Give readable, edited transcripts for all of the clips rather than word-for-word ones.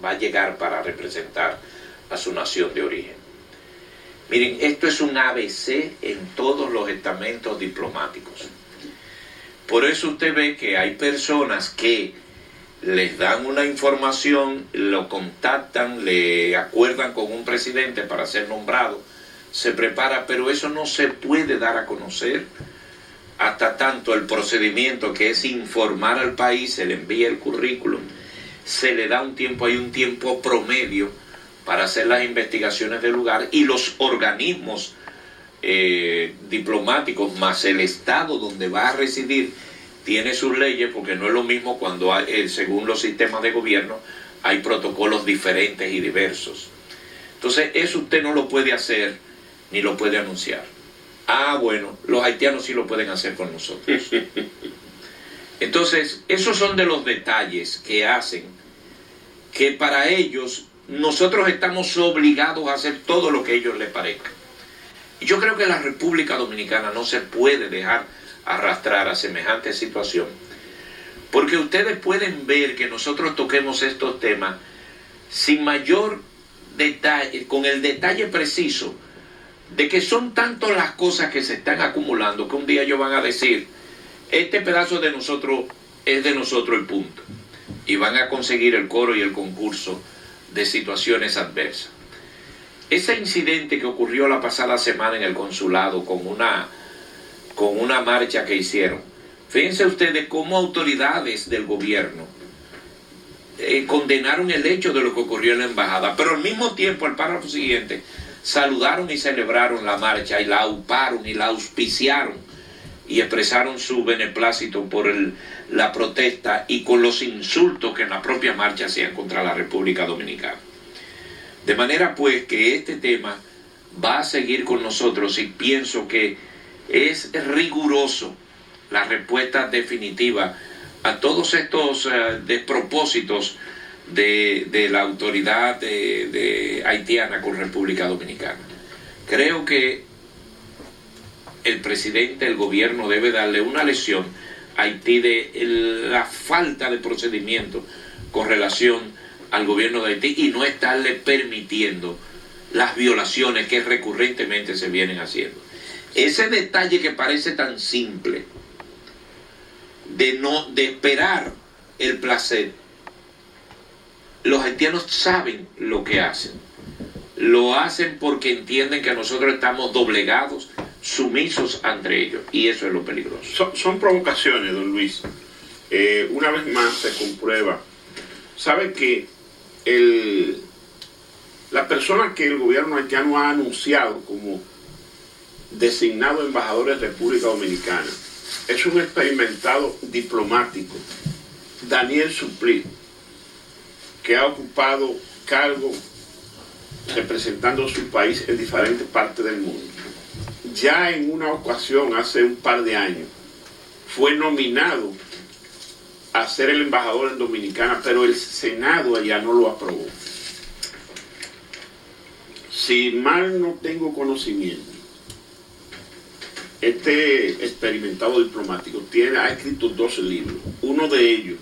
va a llegar para representar a su nación de origen. Miren, esto es un ABC en todos los estamentos diplomáticos. Por eso usted ve que hay personas que les dan una información, lo contactan, le acuerdan con un presidente para ser nombrado, se prepara, pero eso no se puede dar a conocer hasta tanto el procedimiento, que es informar al país, se le envía el currículum, se le da un tiempo, hay un tiempo promedio para hacer las investigaciones del lugar, y los organismos diplomáticos más el estado donde va a residir tiene sus leyes, porque no es lo mismo cuando hay, según los sistemas de gobierno hay protocolos diferentes y diversos. Entonces eso usted no lo puede hacer ni lo puede anunciar. Ah, bueno, los haitianos sí lo pueden hacer con nosotros. Entonces esos son de los detalles que hacen que para ellos nosotros estamos obligados a hacer todo lo que a ellos les parezca. Y yo creo que la República Dominicana no se puede dejar arrastrar a semejante situación, porque ustedes pueden ver que nosotros toquemos estos temas sin mayor detalle, con el detalle preciso de que son tanto las cosas que se están acumulando que un día ellos van a decir, este pedazo de nosotros es de nosotros y punto, y van a conseguir el coro y el concurso de situaciones adversas. Ese incidente que ocurrió la pasada semana en el consulado con una marcha que hicieron, fíjense ustedes cómo autoridades del gobierno condenaron el hecho de lo que ocurrió en la embajada, pero al mismo tiempo, al párrafo siguiente, saludaron y celebraron la marcha y la auparon y la auspiciaron y expresaron su beneplácito por la protesta y con los insultos que en la propia marcha hacían contra la República Dominicana. De manera pues que este tema va a seguir con nosotros, y pienso que es riguroso la respuesta definitiva a todos estos despropósitos de la autoridad de haitiana con República Dominicana. Creo que el presidente, el gobierno debe darle una lección a Haití de la falta de procedimiento con relación al gobierno de Haití y no estarle permitiendo las violaciones que recurrentemente se vienen haciendo. Ese detalle que parece tan simple de esperar el placer, los haitianos saben lo que hacen. Lo hacen porque entienden que nosotros estamos doblegados, sumisos ante ellos, y eso es lo peligroso. Son provocaciones, don Luis. Una vez más se comprueba. ¿Sabe que la persona que el gobierno haitiano ha anunciado como designado embajador de República Dominicana es un experimentado diplomático, Daniel Supli, que ha ocupado cargo representando a su país en diferentes partes del mundo? Ya en una ocasión, hace un par de años, fue nominado a ser el embajador en Dominicana, pero el Senado allá no lo aprobó. Si mal no tengo conocimiento, este experimentado diplomático ha escrito 2 libros. Uno de ellos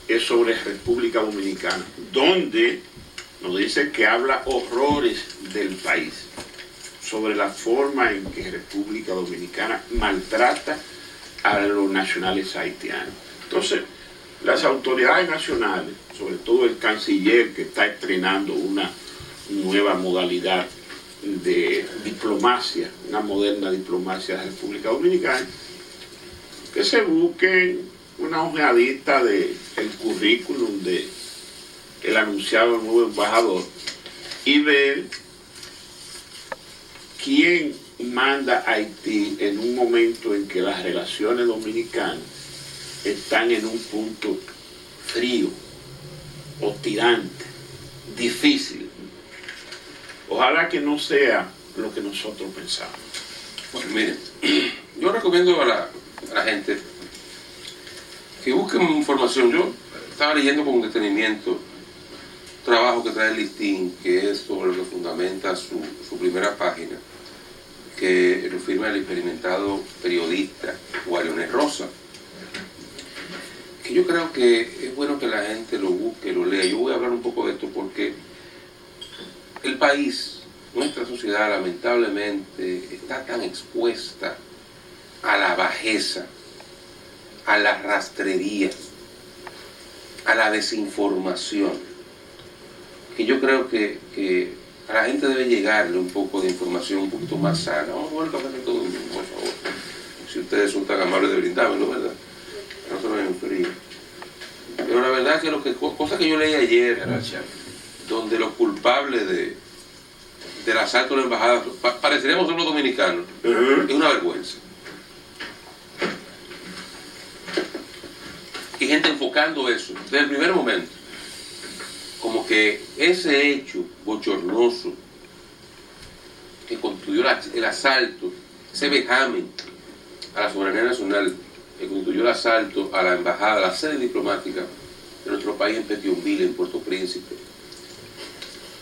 es sobre República Dominicana, donde nos dice que habla horrores del país, sobre la forma en que República Dominicana maltrata a los nacionales haitianos. Entonces, las autoridades nacionales, sobre todo el canciller, que está estrenando una nueva modalidad de diplomacia, una moderna diplomacia de la República Dominicana, que se busquen una ojeadita del currículum de el anunciado nuevo embajador y ver quién manda a Haití en un momento en que las relaciones dominicanas están en un punto frío, hostigante, difícil. Ojalá que no sea lo que nosotros pensamos. Bueno, miren, yo recomiendo a la gente que busquen información. Yo estaba leyendo con detenimiento un trabajo que trae el listín, que es sobre lo que fundamenta su primera página, que lo firma el experimentado periodista Guariones Rosa, que yo creo que es bueno que la gente lo busque, lo lea. Yo voy a hablar un poco de esto porque el país, nuestra sociedad, lamentablemente, está tan expuesta a la bajeza, a la rastrería, a la desinformación, que yo creo que a la gente debe llegarle un poco de información un poquito más sana. Vamos a ver el café de todo el mundo, por favor. Si ustedes son tan amables de brindármelo, ¿verdad? No se lo enfrío. Pero la verdad es que cosas que yo leí ayer, donde los culpables del asalto a la embajada pareceríamos ser los dominicanos, es una vergüenza. Y gente enfocando eso desde el primer momento, como que ese hecho bochornoso que constituyó el asalto, ese vejamen a la soberanía nacional, que constituyó el asalto a la embajada, a la sede diplomática de nuestro país en Petionville, en Puerto Príncipe,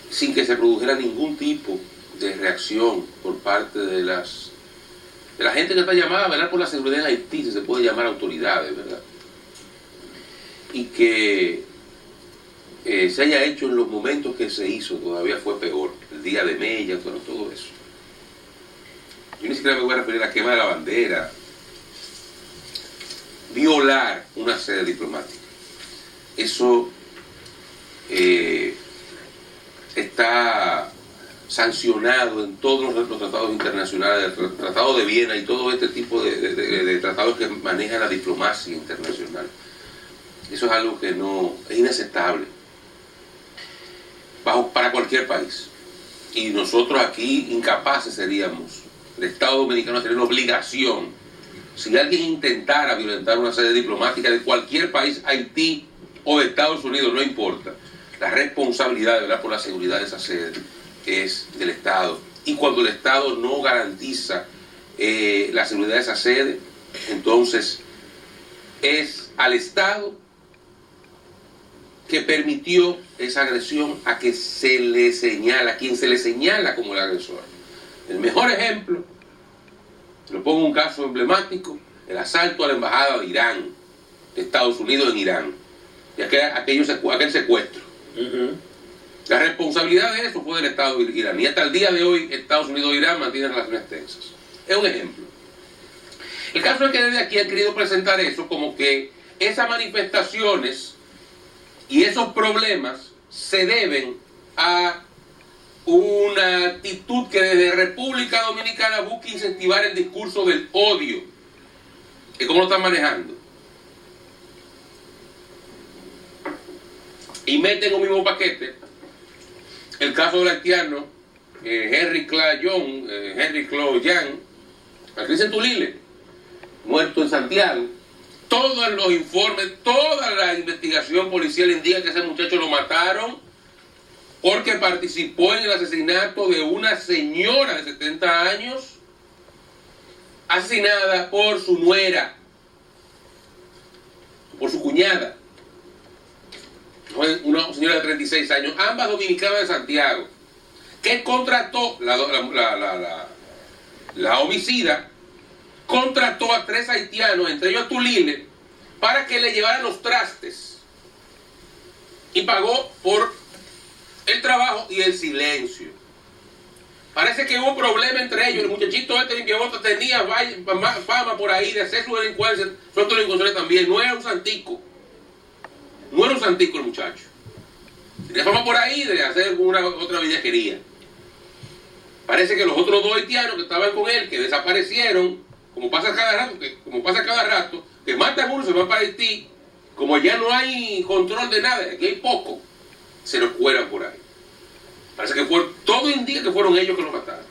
sin que se produjera ningún tipo de reacción por parte de la gente que está llamada a velar por la seguridad en Haití, si se puede llamar autoridades, ¿verdad? Y que se haya hecho en los momentos que se hizo, todavía fue peor, el día de Mella, todo eso. Yo ni siquiera me voy a referir a la quema de la bandera, violar una sede diplomática. Eso está sancionado en todos los tratados internacionales, el Tratado de Viena y todo este tipo de tratados que manejan la diplomacia internacional. Eso es algo que no es inaceptable para cualquier país. Y nosotros aquí incapaces seríamos, el Estado Dominicano sería una obligación, si alguien intentara violentar una sede diplomática de cualquier país, Haití o de Estados Unidos, no importa, la responsabilidad de velar por la seguridad de esa sede es del Estado. Y cuando el Estado no garantiza la seguridad de esa sede, entonces es al Estado que permitió esa agresión a que se le señala, a quien se le señala como el agresor. El mejor ejemplo, lo pongo un caso emblemático, el asalto a la embajada de Irán, de Estados Unidos en Irán, y aquel secuestro. La responsabilidad de eso fue del Estado iraní. Y hasta el día de hoy Estados Unidos e Irán mantienen relaciones tensas. Es un ejemplo. El caso es que desde aquí han querido presentar eso como que esas manifestaciones y esos problemas se deben a una actitud que desde República Dominicana busca incentivar el discurso del odio. ¿Y cómo lo están manejando? Y meten en un mismo paquete el caso del haitiano Henry Claude Young, aquí en Tulile, muerto en Santiago. Todos los informes, toda la investigación policial indica que ese muchacho lo mataron porque participó en el asesinato de una señora de 70 años asesinada por su nuera, por su cuñada, una señora de 36 años, ambas dominicanas de Santiago, que contrató la homicida. Contrató a 3 haitianos, entre ellos a Tulile, para que le llevaran los trastes. Y pagó por el trabajo y el silencio. Parece que hubo un problema entre ellos. El muchachito este limpiabotas tenía fama por ahí de hacer su delincuencia. Su otro delincuencia también. No era un santico. No era un santico el muchacho. Tenía fama por ahí de hacer alguna otra villaquería. Parece que los otros 2 haitianos que estaban con él, que desaparecieron, como pasa cada rato, que matan uno, se van para Haití, como ya no hay control de nada, aquí hay poco, se los cuelan por ahí. Parece que todo indica que fueron ellos que lo mataron.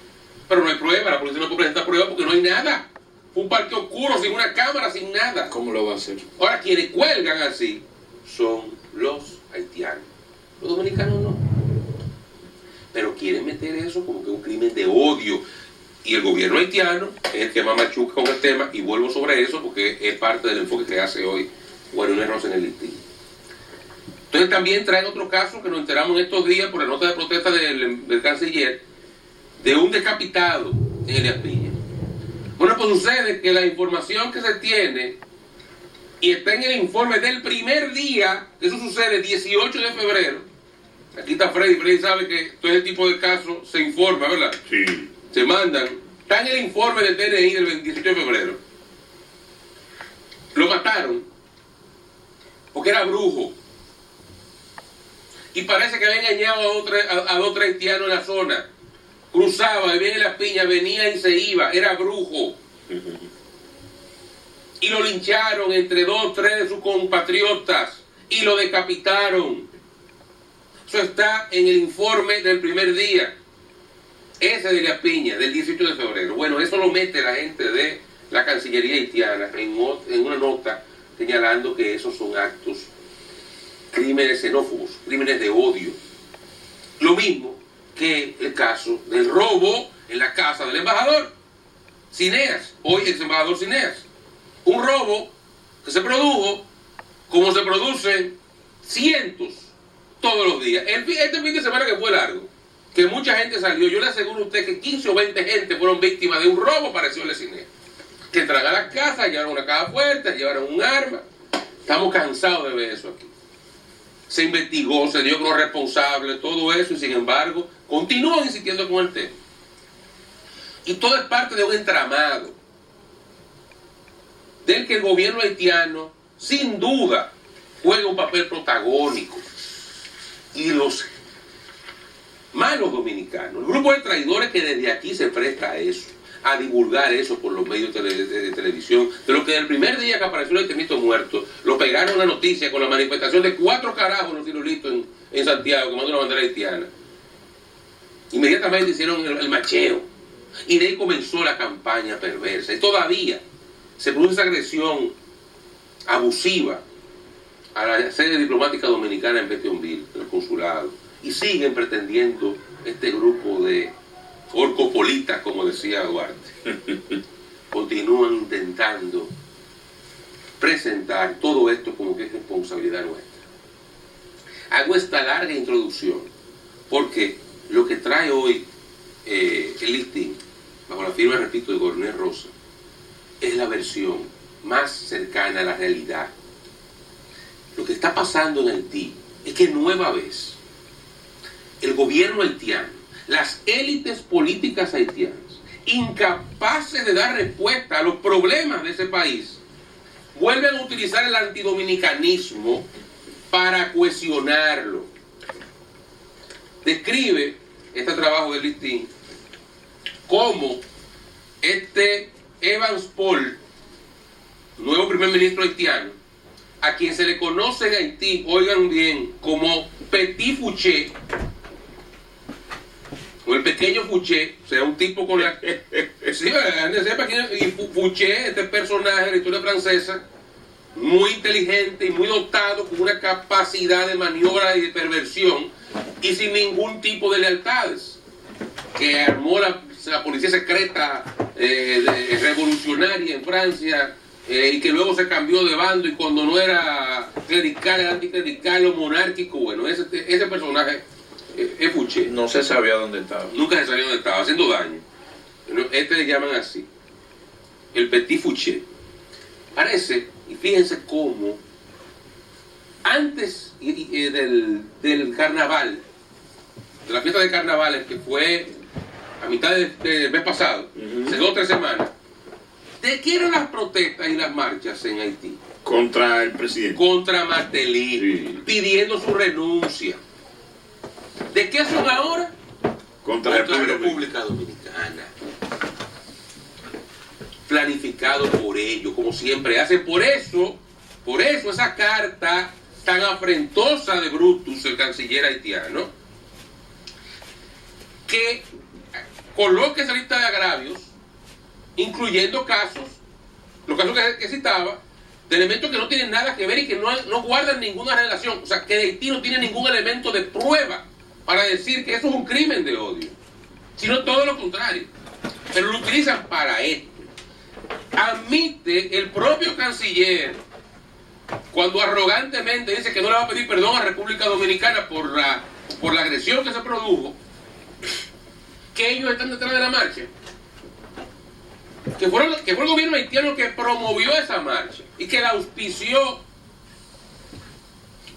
Pero no hay prueba, la policía no puede presentar prueba porque no hay nada. Fue un parque oscuro, sin una cámara, sin nada. ¿Cómo lo va a hacer? Ahora, quienes cuelgan así son los haitianos. Los dominicanos no. Pero quieren meter eso como que un crimen de odio. Y el gobierno haitiano es el que más machuca con el tema, y vuelvo sobre eso porque es parte del enfoque que hace hoy Guarino Rosa en el listín. Entonces también trae otro caso que nos enteramos en estos días por la nota de protesta del canciller, de un decapitado en Elías Piña. Bueno, pues sucede que la información que se tiene Y está en el informe del primer día, que eso sucede 18 de febrero. Aquí está Freddy. Freddy sabe que todo ese tipo de casos se informa, ¿verdad? Sí. Se mandan. Está en el informe del DNI del 18 de febrero. Lo mataron porque era brujo. Y parece que había engañado a dos haitianos en la zona. Cruzaba, vivía en la piña, venía y se iba. Era brujo. Y lo lincharon entre 2 o 3 de sus compatriotas. Y lo decapitaron. Eso está en el informe del primer día. Ese de la piña, del 18 de febrero. Bueno, eso lo mete la gente de la Cancillería haitiana en una nota señalando que esos son actos, crímenes xenófobos, crímenes de odio. Lo mismo que el caso del robo en la casa del embajador Cineas, hoy ex embajador Cineas. Un robo que se produjo como se producen cientos todos los días. Este fin de semana que fue largo, que mucha gente salió, yo le aseguro a usted que 15 o 20 gente fueron víctimas de un robo parecido al Cineas. Que entraron a la casa, llevaron una caja fuerte, llevaron un arma. Estamos cansados de ver eso aquí. Se investigó, se dio como responsable, todo eso, y sin embargo, continúan insistiendo con el tema. Y todo es parte de un entramado del que el gobierno haitiano, sin duda, juega un papel protagónico. Y los malos dominicanos, el grupo de traidores que desde aquí se presta a eso, a divulgar eso por los medios de televisión, de lo que el primer día que apareció el haitianito muerto, lo pegaron una noticia con la manifestación de 4 carajos los cirulitos en Santiago, que mandó una bandera haitiana. Inmediatamente hicieron el macheo, y de ahí comenzó la campaña perversa, y todavía se produce esa agresión abusiva a la sede diplomática dominicana en Petionville, en el consulado, y siguen pretendiendo este grupo de orcopolitas, como decía Duarte, continúan intentando presentar todo esto como que es responsabilidad nuestra. Hago esta larga introducción porque lo que trae hoy el listín, bajo la firma, repito, de Gornés Rosa, es la versión más cercana a la realidad. Lo que está pasando en Haití es que nueva vez el gobierno haitiano, las élites políticas haitianas, incapaces de dar respuesta a los problemas de ese país, vuelven a utilizar el antidominicanismo para cohesionarlo. Describe este trabajo de listín como este Evans Paul, nuevo primer ministro haitiano, a quien se le conoce en Haití, oigan bien, como Petit Fouché, o el pequeño Fouché, o sea, un tipo con la... Sí, y Fouché, este personaje de la historia francesa, muy inteligente y muy dotado, con una capacidad de maniobra y de perversión, y sin ningún tipo de lealtades, que armó la policía secreta revolucionaria en Francia, y que luego se cambió de bando, y cuando no era clerical, era anticlerical o monárquico. Bueno, ese personaje es Fouché. No se sabía dónde estaba. Nunca se sabía dónde estaba, haciendo daño. Este le llaman así, el Petit Fouché. Parece, y fíjense cómo, antes del carnaval, de la fiesta de carnavales, que fue a mitad del mes pasado, hace 2 o 3 semanas, ¿de qué eran las protestas y las marchas en Haití? Contra el presidente. Contra Martelly, Sí. pidiendo su renuncia. ¿De qué son ahora? Contra la República Dominicana. Planificado por ellos, como siempre hacen. Por eso esa carta tan afrentosa de Brutus, el canciller haitiano, que coloca esa lista de agravios, incluyendo los casos que citaba, de elementos que no tienen nada que ver y que no guardan ninguna relación. O sea, que Haití no tiene ningún elemento de prueba para decir que eso es un crimen de odio, sino todo lo contrario. Pero lo utilizan para esto. Admite el propio canciller, cuando arrogantemente dice que no le va a pedir perdón a República Dominicana por la agresión que se produjo, que ellos están detrás de la marcha, que fue el gobierno haitiano que promovió esa marcha y que la auspició,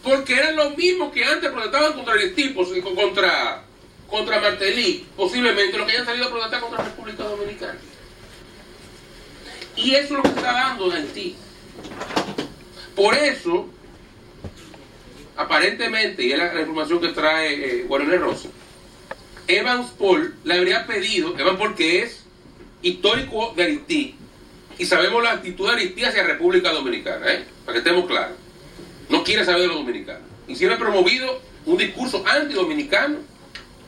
porque eran los mismos que antes protestaban contra el Haití, contra Martelly, posiblemente los que hayan salido a protestar contra la República Dominicana. Y eso es lo que se está dando en Haití. Por eso, aparentemente, y es la información que trae Guarané Rosa, Evans Paul le habría pedido, Evans Paul, que es histórico de Haití, y sabemos la actitud de Haití hacia República Dominicana, para que estemos claros. No quiere saber de los dominicanos. Y siempre ha promovido un discurso antidominicano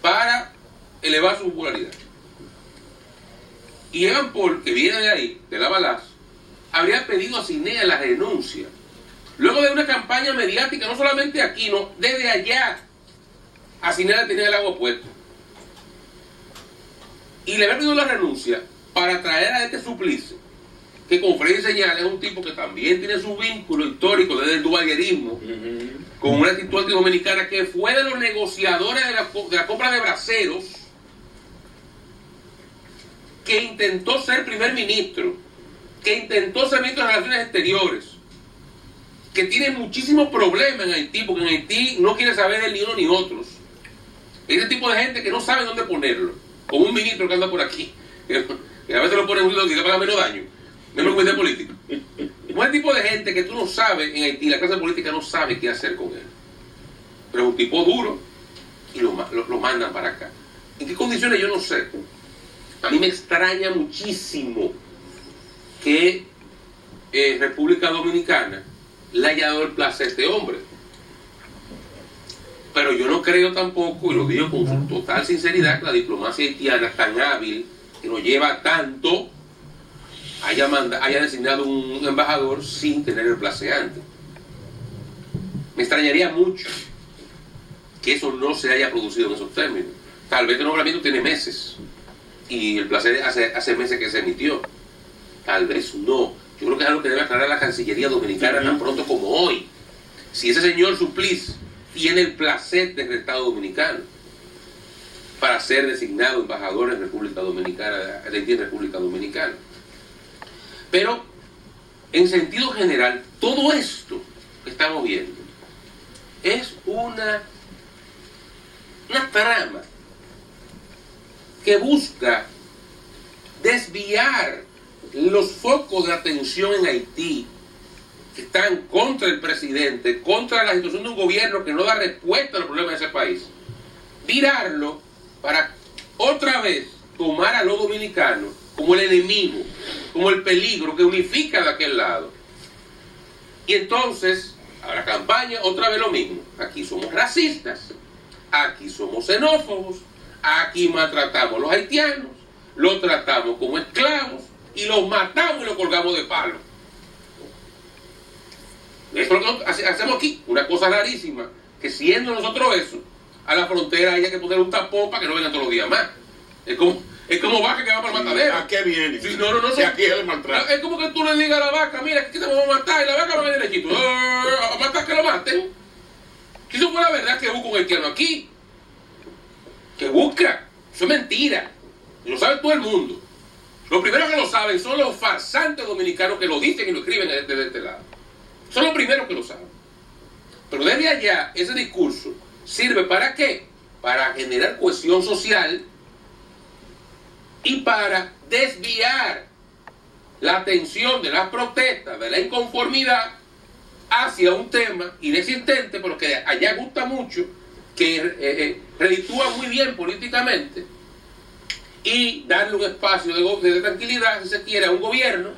para elevar su popularidad. Y Evans Paul, que viene de ahí, de la Balaz, habría pedido a Cinea la renuncia. Luego de una campaña mediática, no solamente aquí, no, desde allá, a Cinea le tenía el agua puesto. Y le había pedido la renuncia para traer a este Suplicy, que con Freddy Señal es un tipo que también tiene su vínculo histórico desde el duvalierismo, con una actitud antidominicana, que fue de los negociadores de la compra de braceros, que intentó ser primer ministro, que intentó ser ministro de Relaciones Exteriores, que tiene muchísimos problemas en Haití, porque en Haití no quiere saber de ni uno ni otros. Ese tipo de gente que no sabe dónde ponerlo, como un ministro que anda por aquí, que a veces lo pone en un sitio que le paga menos daño, menos comité político. Un tipo de gente que tú no sabes en Haití, la clase política no sabe qué hacer con él. Pero es un tipo duro y lo mandan para acá. ¿En qué condiciones? Yo no sé. A mí me extraña muchísimo que República Dominicana le haya dado el placer a este hombre. Pero yo no creo tampoco, y lo digo con su total sinceridad, que la diplomacia haitiana tan hábil, que nos lleva tanto, haya designado un embajador sin tener el placer antes. Me extrañaría mucho que eso no se haya producido en esos términos. Tal vez el nombramiento tiene meses y el placer hace meses que se emitió. Tal vez no. Yo creo que es algo que debe aclarar la Cancillería Dominicana tan pronto como hoy. Si ese señor Suplicy tiene el placer del Estado Dominicano para ser designado embajador en República Dominicana, de Haití en República Dominicana. Pero, en sentido general, todo esto que estamos viendo es una trama que busca desviar los focos de atención en Haití, que están contra el presidente, contra la situación de un gobierno que no da respuesta a los problemas de ese país, virarlo para otra vez tomar a los dominicanos como el enemigo, como el peligro que unifica de aquel lado. Y entonces, a la campaña, otra vez lo mismo. Aquí somos racistas, aquí somos xenófobos, aquí maltratamos a los haitianos, los tratamos como esclavos y los matamos y los colgamos de palo. Eso es lo que hacemos aquí, una cosa rarísima, que siendo nosotros eso, a la frontera hay que poner un tapón para que no vengan todos los días más. Es como vaca que va para el matadero. ¿A qué viene? Sí, no, si aquí es el maltrato. Es como que tú le digas a la vaca, mira, aquí te vamos a matar, y la vaca va a venir derechito. A matar que lo maten. Si eso fue la verdad, que busca un haitiano aquí. Que busca. Eso es mentira. Y lo sabe todo el mundo. Los primeros que lo saben son los farsantes dominicanos que lo dicen y lo escriben desde este lado. Son los primeros que lo saben. Pero desde allá, ese discurso sirve ¿para qué? Para generar cohesión social y para desviar la atención de las protestas, de la inconformidad, hacia un tema inexistente, pero que allá gusta mucho, que reditúa muy bien políticamente, y darle un espacio de tranquilidad, si se quiere, a un gobierno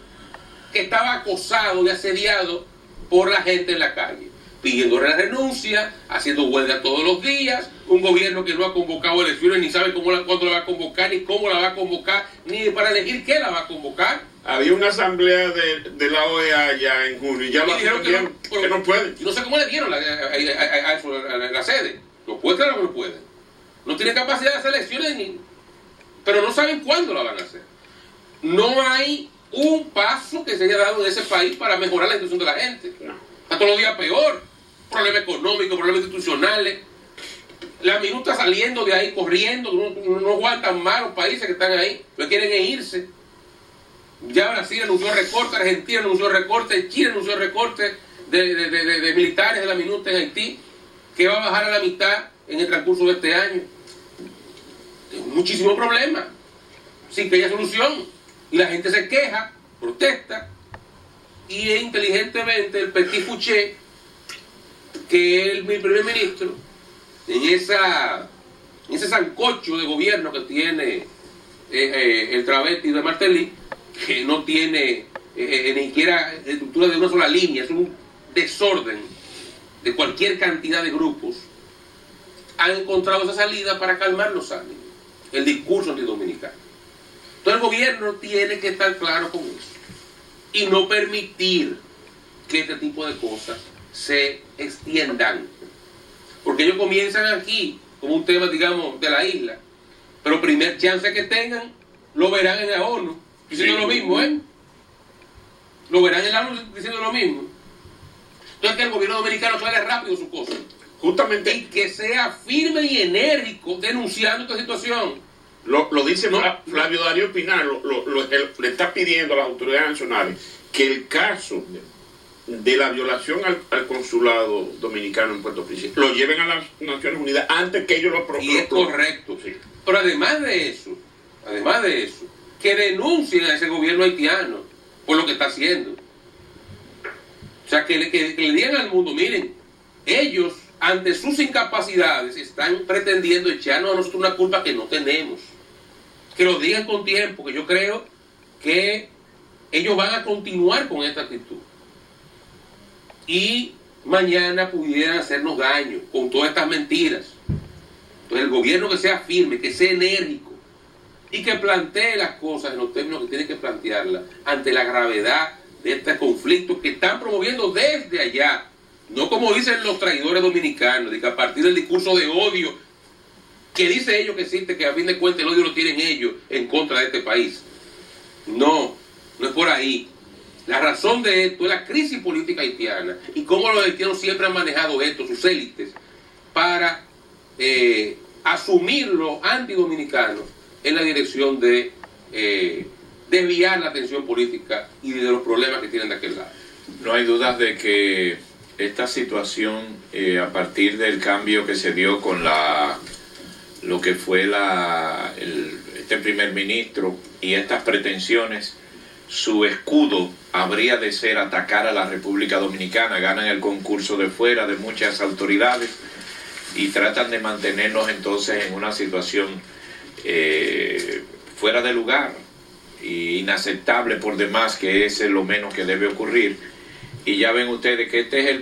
que estaba acosado y asediado por la gente en la calle, pidiendo la renuncia, haciendo huelga todos los días, un gobierno que no ha convocado elecciones, ni sabe cuándo la va a convocar, ni cómo la va a convocar, ni para elegir qué la va a convocar. Había una asamblea de la OEA ya en junio y ya lo dijeron que no pueden. Y no sé cómo le dieron la sede. ¿Lo puede, claro que no pueden? No tienen capacidad de hacer elecciones, pero no saben cuándo la van a hacer. No hay un paso que se haya dado en ese país para mejorar la situación de la gente. No. Está todos los días peor. Problemas económicos, problemas institucionales. La minuta saliendo de ahí, corriendo, no aguantan más los países que están ahí. Lo que quieren es irse. Ya Brasil anunció recorte, Argentina anunció recorte, Chile anunció recorte de militares de la minuta en Haití, que va a bajar a la mitad en el transcurso de este año. Muchísimo problema, sin que haya solución. Y la gente se queja, protesta, y inteligentemente el Petit Fouché, que es el primer ministro, en ese sancocho de gobierno que tiene el travesti de Martelly, que no tiene ni siquiera estructura de una sola línea, es un desorden de cualquier cantidad de grupos, han encontrado esa salida para calmar los ánimos, el discurso antidominicano. Entonces el gobierno tiene que estar claro con eso y no permitir que este tipo de cosas se extiendan, porque ellos comienzan aquí como un tema, digamos, de la isla, pero primer chance que tengan lo verán en la ONU diciendo lo mismo, lo verán en la ONU diciendo lo mismo. Entonces que el gobierno dominicano aclare rápido su cosa, Justamente, y que sea firme y enérgico denunciando esta situación. lo dice Flavio Darío Pinar, le está pidiendo a las autoridades nacionales que el caso de la violación al consulado dominicano en Puerto Príncipe lo lleven a las Naciones Unidas antes que ellos lo aprueben. Y es correcto, sí. Pero además de eso, que denuncien a ese gobierno haitiano por lo que está haciendo. O sea, que le digan al mundo, miren, ellos ante sus incapacidades están pretendiendo echarnos a nosotros una culpa que no tenemos. Que lo digan con tiempo, que yo creo que ellos van a continuar con esta actitud. Y mañana pudieran hacernos daño con todas estas mentiras. Entonces el gobierno que sea firme, que sea enérgico y que plantee las cosas en los términos que tiene que plantearlas ante la gravedad de este conflicto que están promoviendo desde allá. No como dicen los traidores dominicanos, de que a partir del discurso de odio que dice ellos que existe, que a fin de cuentas el odio lo tienen ellos en contra de este país. No es por ahí. La razón de esto es la crisis política haitiana y cómo los haitianos siempre han manejado esto, sus élites, para asumir los antidominicanos en la dirección de desviar la atención política y de los problemas que tienen de aquel lado. No hay dudas de que esta situación, a partir del cambio que se dio con lo que fue este primer ministro y estas pretensiones, su escudo habría de ser atacar a la República Dominicana. Ganan el concurso de fuera de muchas autoridades y tratan de mantenernos entonces en una situación fuera de lugar e inaceptable por demás, que es lo menos que debe ocurrir. Y ya ven ustedes que este es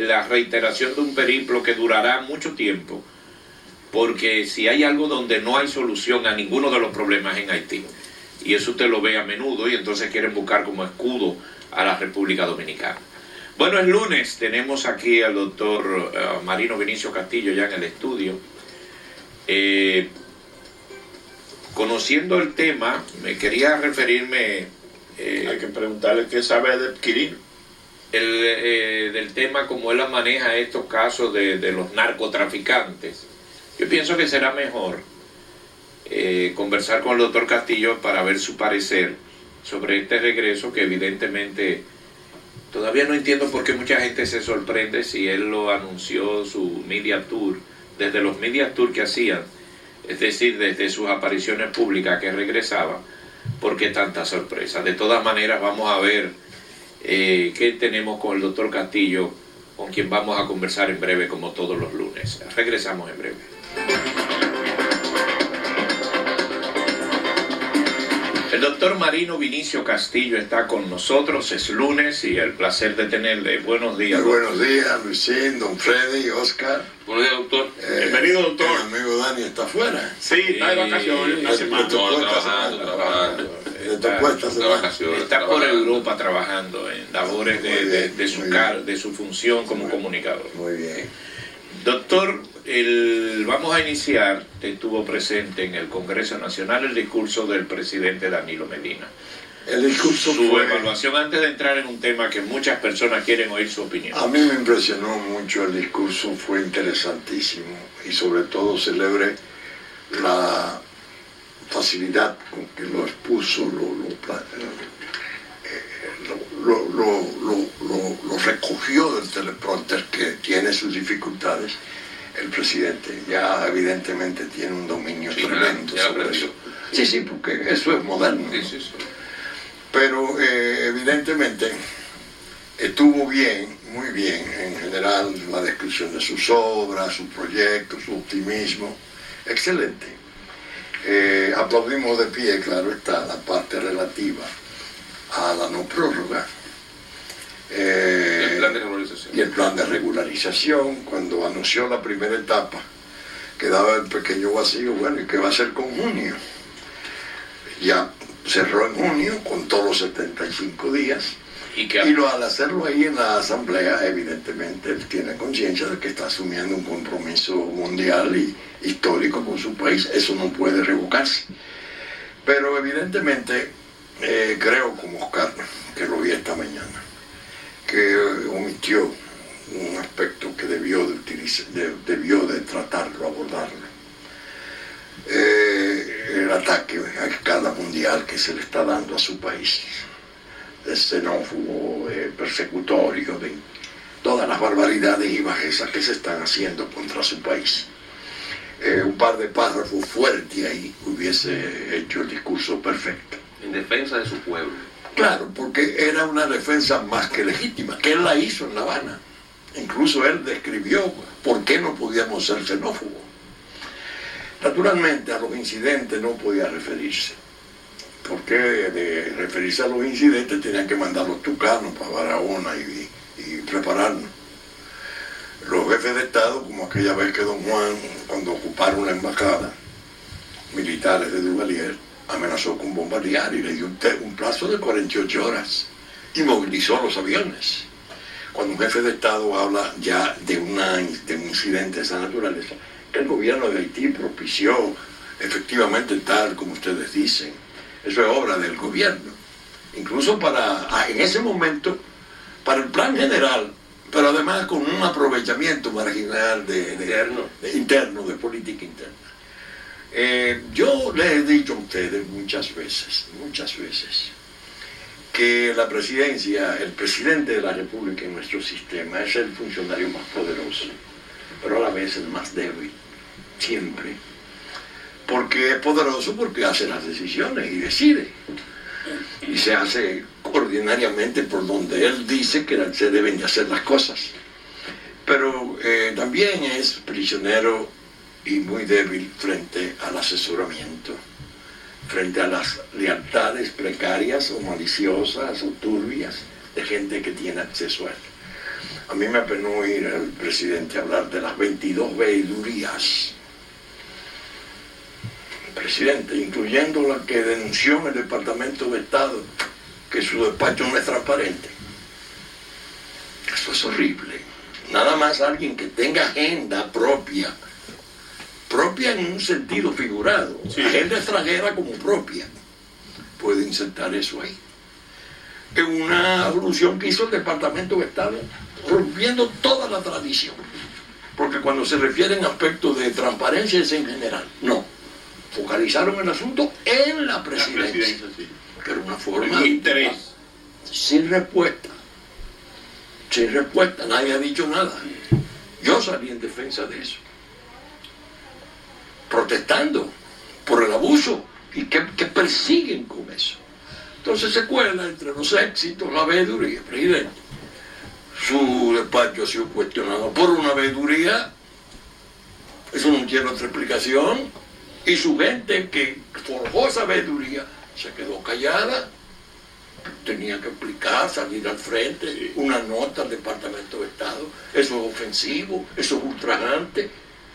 la reiteración de un periplo que durará mucho tiempo, porque si hay algo donde no hay solución a ninguno de los problemas en Haití, y eso usted lo ve a menudo, y entonces quieren buscar como escudo a la República Dominicana. Bueno, es lunes, tenemos aquí al doctor Marino Vinicio Castillo ya en el estudio. Conociendo el tema, me quería referirme... hay que preguntarle qué sabe de adquirir. Del tema como él maneja estos casos de los narcotraficantes. Yo pienso que será mejor conversar con el doctor Castillo para ver su parecer sobre este regreso, que evidentemente todavía no entiendo por qué mucha gente se sorprende si él lo anunció, su media tour, desde los media tour que hacían, es decir, desde sus apariciones públicas que regresaba. ¿Por qué tanta sorpresa? De todas maneras, vamos a ver qué tenemos con el doctor Castillo, con quien vamos a conversar en breve, como todos los lunes. Regresamos en breve. El doctor Marino Vinicio Castillo está con nosotros, es lunes y el placer de tenerle. Buenos días. Muy buenos días, Luisín, don Freddy, Oscar. Buenos días, doctor. Bienvenido, doctor. El amigo Dani está afuera. Sí, está de vacaciones una semana. Trabajando. Está por Europa trabajando en labores de su función como comunicador. Muy bien. Doctor, vamos a iniciar, estuvo presente en el Congreso Nacional el discurso del presidente Danilo Medina. El discurso Su fue... evaluación antes de entrar en un tema que muchas personas quieren oír su opinión. A mí me impresionó mucho el discurso, fue interesantísimo y sobre todo celebré la facilidad con que lo expuso, lo recogió del teleprompter, que tiene sus dificultades. El presidente ya evidentemente tiene un dominio tremendo sobre eso. Sí, porque eso es moderno. Sí, sí, sí. Pero evidentemente estuvo bien, muy bien, en general, la descripción de sus obras, sus proyectos, su optimismo. Excelente. Aplaudimos de pie, claro está, la parte relativa a la no prórroga. El plan de regularización. Y el plan de regularización, cuando anunció la primera etapa, quedaba el pequeño vacío, bueno, ¿y qué va a hacer con junio? Ya cerró en junio con todos los 75 días. Y al hacerlo ahí en la asamblea, evidentemente él tiene conciencia de que está asumiendo un compromiso mundial y histórico con su país. Eso no puede revocarse. Pero evidentemente creo, como Oscar, que lo vi esta mañana, que omitió un aspecto que debió de tratarlo, abordarlo. El ataque a escala mundial que se le está dando a su país, de xenófobo, persecutorio, de todas las barbaridades y bajezas que se están haciendo contra su país. Un par de párrafos fuertes ahí hubiese hecho el discurso perfecto. En defensa de su pueblo. Claro, porque era una defensa más que legítima, que él la hizo en La Habana. Incluso él describió por qué no podíamos ser xenófobos. Naturalmente a los incidentes no podía referirse, porque de referirse a los incidentes tenían que mandar los tucanos para Barahona y prepararnos. Los jefes de Estado, como aquella vez que don Juan, cuando ocuparon la embajada, militares de Duvalier, amenazó con bombardear y le dio un plazo de 48 horas y movilizó los aviones. Cuando un jefe de Estado habla ya de un incidente de esa naturaleza, que el gobierno de Haití propició efectivamente tal como ustedes dicen, eso es obra del gobierno, incluso en ese momento, para el plan general, pero además con un aprovechamiento marginal interno, de política interna. Yo les he dicho a ustedes muchas veces, que la presidencia, el presidente de la República en nuestro sistema es el funcionario más poderoso, pero a la vez el más débil, siempre. Porque es poderoso porque hace las decisiones y decide. Y se hace ordinariamente por donde él dice que se deben de hacer las cosas. Pero también es prisionero y muy débil frente al asesoramiento, frente a las lealtades precarias o maliciosas o turbias de gente que tiene acceso a él. A mí me apenó oír al presidente hablar de las 22 veedurías. Presidente, incluyendo la que denunció en el Departamento de Estado que su despacho no es transparente. Eso es horrible. Nada más alguien que tenga agenda propia en un sentido figurado, sí. Agenda extranjera como propia, puede insertar eso ahí. Es una alusión que hizo el Departamento de Estado, rompiendo toda la tradición, porque cuando se refieren a aspectos de transparencia es en general, no. Focalizaron el asunto en la presidencia, sí. Pero una forma de interés, sin respuesta, nadie ha dicho nada. Yo salí en defensa de eso, protestando por el abuso y que persiguen con eso. Entonces se cuela entre los éxitos, la veeduría, presidente. Su despacho ha sido cuestionado por una veeduría, eso no tiene otra explicación. Y su gente que forjó esa veeduría se quedó callada, tenía que explicar, salir al frente, sí. Una nota al Departamento de Estado, eso es ofensivo, eso es ultrajante.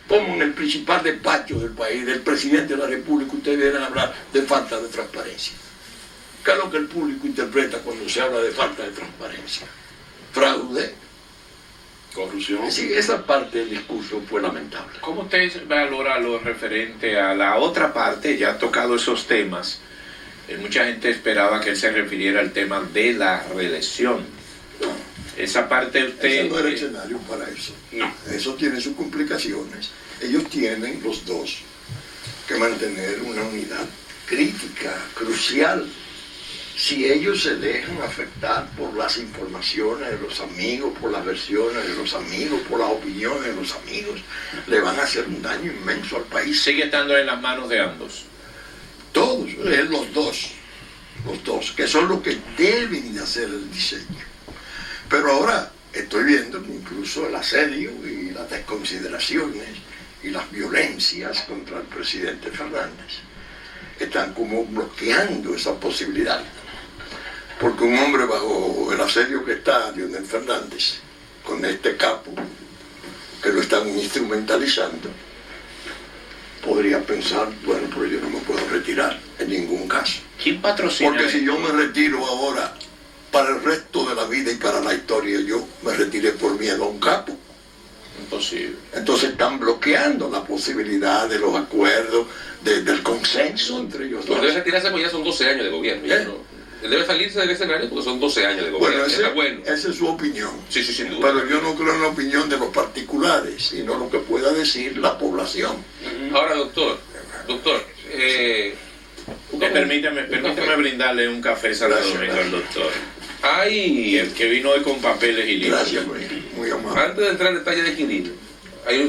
Como en el principal despacho del país, del presidente de la República, ustedes vienen a hablar de falta de transparencia. ¿Qué es lo que el público interpreta cuando se habla de falta de transparencia? Fraude, corrupción. Sí, esa parte del discurso fue lamentable. ¿Cómo usted valora lo referente a la otra parte? Ya ha tocado esos temas. Mucha gente esperaba que él se refiriera al tema de la reelección. No. Esa parte usted... Ese no era el escenario para eso. No. Eso tiene sus complicaciones. Ellos tienen, los dos, que mantener una unidad crítica crucial. Si ellos se dejan afectar por las informaciones de los amigos, por las versiones de los amigos, por las opiniones de los amigos, le van a hacer un daño inmenso al país. Sigue estando en las manos de ambos. Todos, los dos, que son los que deben de hacer el diseño. Pero ahora estoy viendo que incluso el asedio y las desconsideraciones y las violencias contra el presidente Fernández están como bloqueando esa posibilidad. Porque un hombre bajo el asedio que está Leonel Fernández, con este capo, que lo están instrumentalizando, podría pensar, bueno, pero yo no me puedo retirar en ningún caso. ¿Quién patrocina? Porque si yo me retiro ahora para el resto de la vida y para la historia, yo me retiré por miedo a un capo. Imposible. Entonces están bloqueando la posibilidad de los acuerdos, del consenso entre ellos Pues dos. debe retirarse porque ya son 12 años de gobierno. Ya no. Él debe salirse del escenario porque son 12 años de gobierno. Bueno, esa es su opinión. Sí, sin duda. Pero yo no creo en la opinión de los particulares, sino lo que pueda decir la población. Ahora, doctor, Permítame brindarle un café Santo Gracias, Domingo al doctor. hay, Que vino hoy con papeles y libros. Gracias, muy amable. antes de entrar en detalle de Quirino,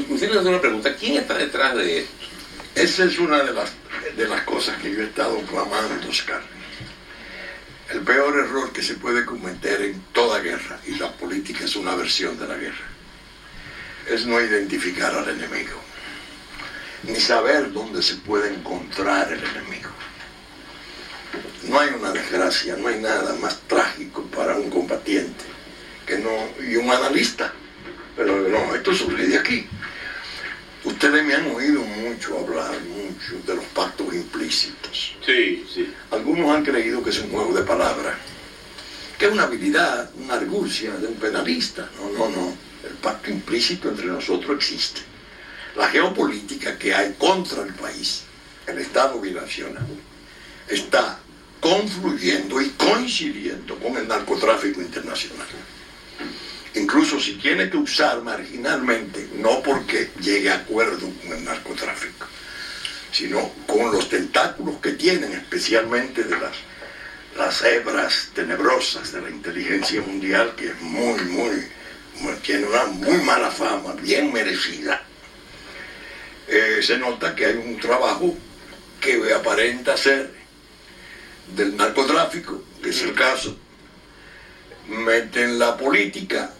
usted le hace una pregunta: ¿quién está detrás de esto? Esa es una de las cosas que yo he estado clamando, Oscar. El peor error que se puede cometer en toda guerra, y la política es una versión de la guerra, es no identificar al enemigo, ni saber dónde se puede encontrar el enemigo. No hay una desgracia, no hay nada más trágico para un combatiente y un analista. Pero no, esto surge de aquí. Ustedes me han oído hablar mucho de los pactos implícitos. Sí. Algunos han creído que es un juego de palabras, que es una habilidad, una argucia de un penalista. No. El pacto implícito entre nosotros existe. La geopolítica que hay contra el país, el Estado binacional, está confluyendo y coincidiendo con el narcotráfico internacional. Incluso si tiene que usar marginalmente, no porque llegue a acuerdo con el narcotráfico, sino con los tentáculos que tienen, especialmente de las hebras tenebrosas de la inteligencia mundial, que es tiene una muy mala fama, bien merecida. Se nota que hay un trabajo que aparenta ser del narcotráfico, que es el caso. Meten la política,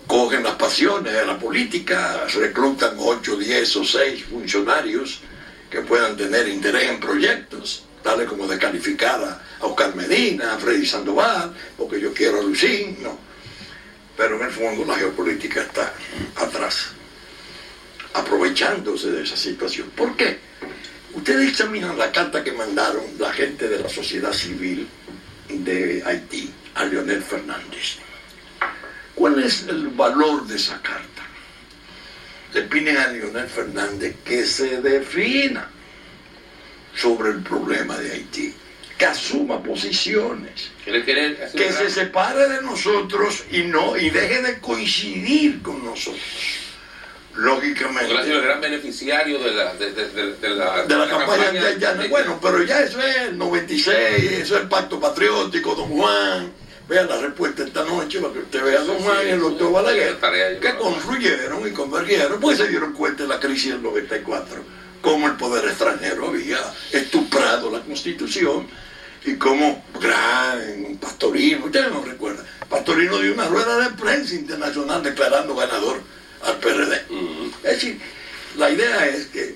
cogen las pasiones de la política, reclutan 8, 10 o 6 funcionarios que puedan tener interés en proyectos, tales como descalificar a Oscar Medina, a Freddy Sandoval, porque yo quiero a Lucín, no. Pero en el fondo la geopolítica está atrás, aprovechándose de esa situación. ¿Por qué? Ustedes examinan la carta que mandaron la gente de la sociedad civil de Haití a Leonel Fernández. ¿Cuál es el valor de esa carta? Le piden a Leonel Fernández que se defina sobre el problema de Haití, que asuma posiciones, que se separe de nosotros y deje de coincidir con nosotros. Lógicamente. Porque ha sido el gran beneficiario de la campaña haitiana. Bueno, pero ya eso es el 96, eso es el Pacto Patriótico, Don Juan. Vean la respuesta esta noche para que usted vea a Don Juan y el doctor Balaguer, que confluyeron y convergieron, pues se dieron cuenta de la crisis del 94, cómo el poder extranjero había estuprado la Constitución y cómo Pastorino, ustedes no recuerdan, Pastorino dio una rueda de prensa internacional declarando ganador al PRD. Es decir, la idea es que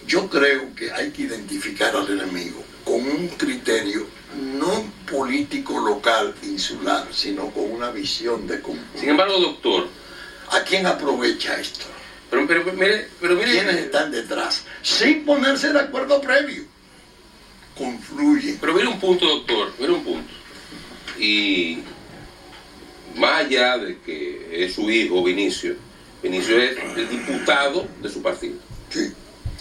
yo creo que hay que identificar al enemigo con un criterio no político local, insular, sino con una visión de conjunto. Sin embargo, doctor, ¿a quién aprovecha esto? Pero mire, ¿Quiénes están detrás? Sin ponerse de acuerdo previo. Confluyen. Pero mire un punto, doctor, mire un punto. Y más allá de que es su hijo, Vinicio es el diputado de su partido. Sí.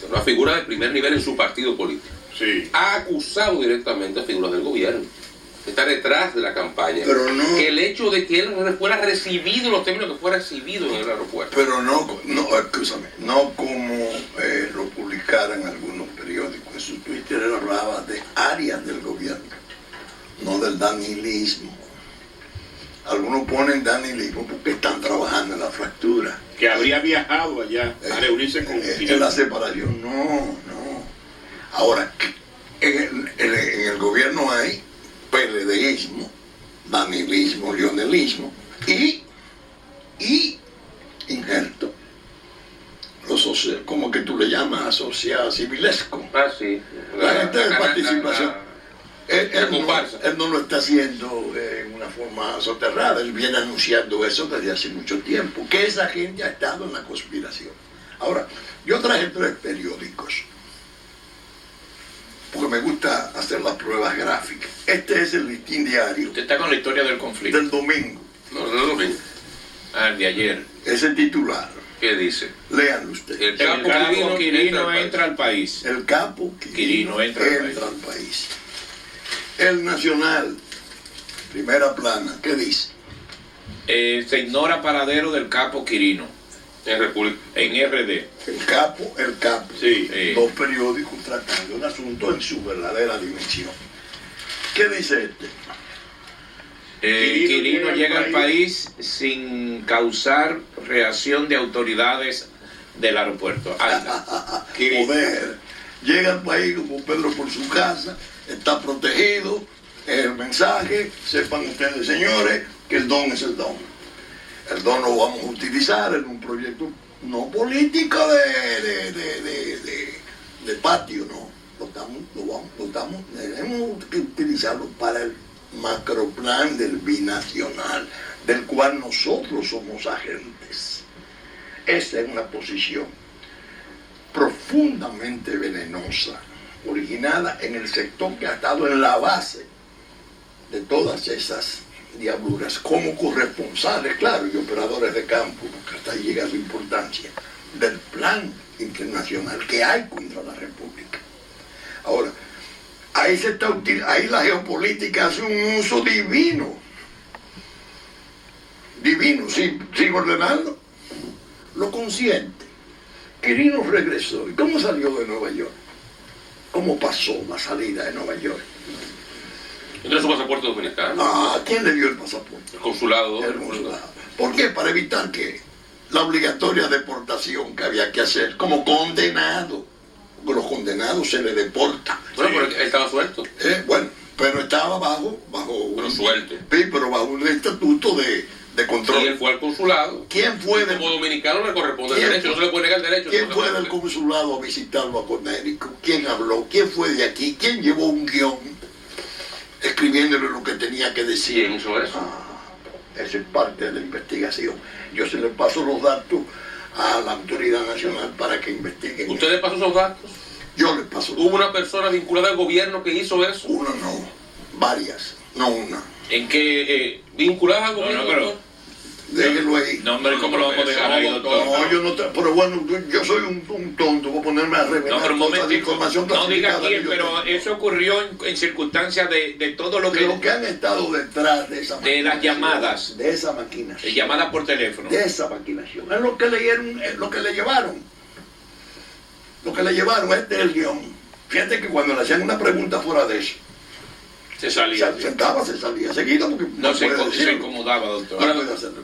Una figura de primer nivel en su partido político. Sí. Ha acusado directamente a figuras del gobierno. Está detrás de la campaña. Pero no. Que el hecho de que él fuera recibido en los términos que fue recibido en el aeropuerto. Pero no como lo publicaron cara en algunos periódicos. En su Twitter él hablaba de áreas del gobierno, no del danilismo. Algunos ponen danilismo porque están trabajando en la fractura. Que habría viajado allá a reunirse con En la separación, no. Ahora, en el gobierno hay PLDismo, danilismo, lionelismo y injerto. Como que tú le llamas asociado civilesco. Ah, sí. La gente de participación. Comparsa. Él no lo está haciendo en una forma soterrada, él viene anunciando eso desde hace mucho tiempo, que esa gente ha estado en la conspiración. Ahora, yo traje 3 periódicos, porque me gusta hacer las pruebas gráficas. Este es el Listín Diario Usted está con la historia del conflicto. del domingo, No, no, domingo. Ah, de ayer. ese titular, ¿Qué dice? léanlo ustedes. El El capo Quirino entra al país. El capo Quirino entra al país. El Nacional, primera plana, ¿qué dice? Se ignora paradero del capo Quirino En República. en RD. El capo. Sí. 2 periódicos tratando el asunto en su verdadera dimensión. ¿Qué dice este? Quirino llega al país sin causar reacción de autoridades del aeropuerto. Anda. Poder. Llega al país como Pedro por su casa, está protegido. El mensaje, sepan ustedes, señores, que el don es el don. El don lo vamos a utilizar en un proyecto no político de patio, no. Tenemos que utilizarlo para el macroplan del binacional, del cual nosotros somos agentes. Esa es una posición profundamente venenosa, originada en el sector que ha estado en la base de todas esas diabluras, como corresponsales, claro, y operadores de campo, porque hasta ahí llega su importancia, del plan internacional que hay contra la República. Ahora, ahí la geopolítica hace un uso divino, sin ordenarlo, lo consciente. Quirino regresó. ¿Y cómo salió de Nueva York? ¿Cómo pasó la salida de Nueva York? ¿Tiene su pasaporte dominicano? ¿A quién le dio el pasaporte? El consulado. El consulado. ¿Por qué? Para evitar que la obligatoria deportación que había que hacer como condenado, porque los condenados se les deporta. Bueno, pero él estaba suelto. Bueno, pero estaba bajo Pero suelto. Sí, pero bajo un estatuto de control. Y él fue al consulado. ¿Quién fue del, Como dominicano le corresponde el ¿Quién derecho, fue? no se le puede negar el derecho. ¿quién no fue se del puede. consulado a visitarlo a Connecticut? ¿Quién habló? ¿Quién fue de aquí? ¿Quién llevó un guión escribiéndole lo que tenía que decir? ¿Quién hizo eso? Esa es parte de la investigación. Yo se le paso los datos a la autoridad nacional para que investiguen. ¿Usted le pasó esos datos? Yo le paso los ¿Hubo una persona vinculada al gobierno que hizo eso? Una no, varias, no una. ¿En qué? ¿Vinculada al gobierno? pero- doctor? Déjenlo ahí. No, hombre, ¿cómo lo vamos a dejar ahí, doctor? No, yo no, pero bueno, yo soy un tonto, voy a ponerme a revelar No, pero un cosas de momentico, información no diga clasificada quién, que yo pero tengo. eso ocurrió en circunstancias de todo lo De lo que que... han estado detrás de esa De las llamadas. de esa maquinación, Llamada por teléfono. de esa maquinación, es lo que leyeron, es lo que le llevaron, este es el guión. Fíjate que cuando le hacían una pregunta fuera de eso, Se salía. se sentaba, se salía seguido porque No se, puede se decirlo. incomodaba, doctor. Ahora, puede hacerlo.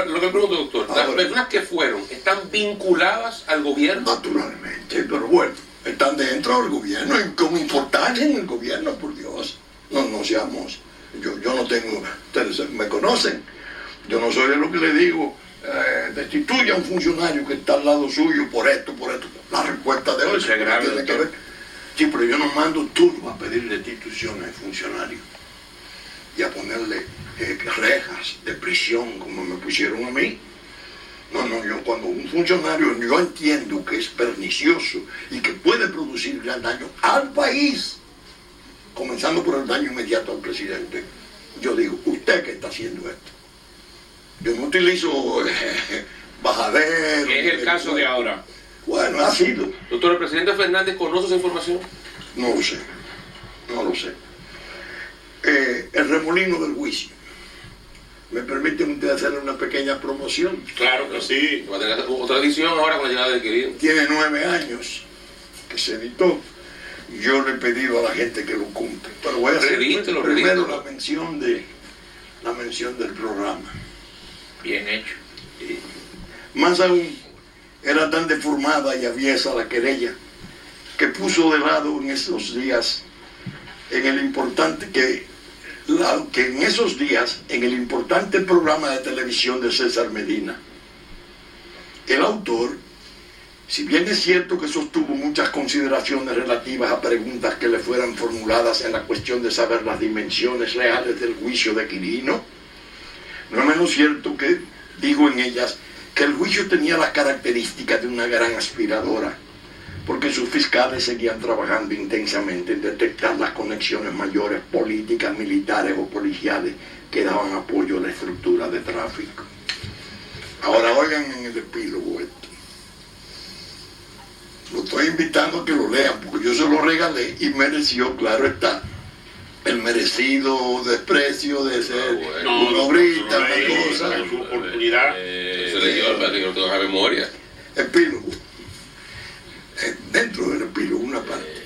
lo que pregunto, doctor, las Ahora. personas que fueron, ¿están vinculadas al gobierno? Naturalmente, pero bueno, están dentro del gobierno, con importancia en el gobierno, por Dios. No seamos, yo no tengo, ustedes me conocen, yo no soy de lo que le digo, destituya a un funcionario que está al lado suyo por esto. La respuesta de hoy Eso es grave, tiene que doctor. ver. Sí, pero yo no mando turno a pedir destituciones de funcionarios y a ponerle rejas de prisión como me pusieron a mí. No, yo cuando un funcionario yo entiendo que es pernicioso y que puede producir gran daño al país, comenzando por el daño inmediato al presidente, yo digo, ¿usted qué está haciendo esto? Yo no utilizo bajadero. ¿Qué es el caso de ahora? Bueno, ha sido. Doctor, ¿el presidente Fernández conoce esa información? No lo sé. El remolino del juicio. ¿Me permiten ustedes hacerle una pequeña promoción? Claro que sí. Va a tener otra edición ahora con la llegada de Quirino. Tiene 9 años que se editó. Yo le he pedido a la gente que lo cumpla. Pero voy a hacer primero la mención del programa. Bien hecho. Más aún, era tan deformada y aviesa la querella que puso de lado en esos días en el importante programa de televisión de César Medina. El autor, si bien es cierto que sostuvo muchas consideraciones relativas a preguntas que le fueran formuladas en la cuestión de saber las dimensiones reales del juicio de Quirino, no es menos cierto que dijo en ellas que el juicio tenía las características de una gran aspiradora, porque sus fiscales seguían trabajando intensamente en detectar las conexiones mayores políticas, militares o policiales que daban apoyo a la estructura de tráfico. Ahora oigan en el epílogo esto. Lo estoy invitando a que lo lean, porque yo se lo regalé y mereció, claro está, el merecido desprecio de ser una obrita, una cosa. Su oportunidad. Se leyó, parece que no tengo la memoria. Epílogo. Dentro del epílogo, una parte.